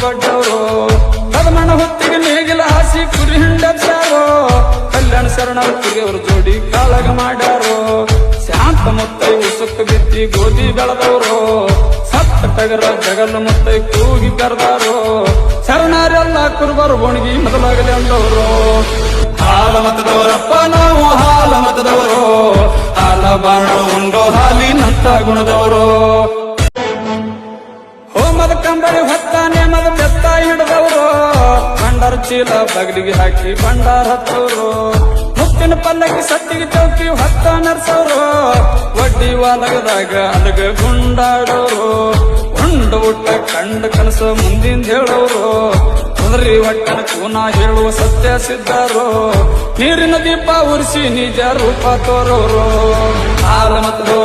ಬಡ್ಡವರು ಕದಮಣ್ಣ ಹೊತ್ತಿಗೆ ನೇಗಿಲ ಹಾಸಿ ಕುರಿ ಹಿಂಡಪ್ಸಾರೋ ಕಲ್ಯಾಣ ಶರಣರ ಕುರಿಯವರು ಜೋಡಿ ಕಾಳಗ ಮಾಡ್ಯಾರೋ ಶಾಂತ ಮುತ್ತೈ ಉಸುಕ್ ಬಿತ್ತಿ ಗೋಧಿ ಬೆಳೆದವರು ಸತ್ತ ಟಗರ ಜಗಲ್ ಮುತ್ತೈ ಕೂಗಿ ಕರೆದಾರೋ ಶರಣರೆಲ್ಲ ಕುರುಬರು ಒಣಗಿ ಮೊದಲಾಗಲಿ ಅಂದವರು ಹಾಲ ಮತದವರಪ್ಪ ನಾವು ಹಾಲ ಮತದವರು ಹಾಲ ಬಾಣ ಉಂಡೋ ಹಾಲಿನಂತ ಗುಣದವರು ಹೋಮದ ಕಂಬಳಿ ಹೊತ್ತ ನೇಮದ ಬೆತ್ತ ಹಿಡಿದವರು ಭಂಡಾರ ಚೀಲ ಬಗಲಿಗೆ ಹಾಕಿ ಭಂಡಾರ ಹತ್ತವರು ಮುತ್ತಿನ ಪಲ್ಲಕ್ಕಿ ಸತ್ತಿಗೆ ಚೌಕಿ ಹೊತ್ತ ನರ್ಸವರು ಒಡ್ಡಿ ವಾಲಗದಾಗ ಅಲಗ ಗುಂಡಾಡೋರು ಉಂಡ ಊಟ ಕಂಡ ಕನಸ ಮುಂದಿಂದ ಹೇಳೋರು ಕುದರಿ ಹೊಟ್ಟನ ಕೂನ ಹೇಳುವ ಸತ್ಯ ಸಿದ್ಧರು ನೀರಿನ ದೀಪ ಉರಿಸಿ ನಿಜ ರೂಪ ತೋರೋರು ಹಾಲ ಮತ್ತು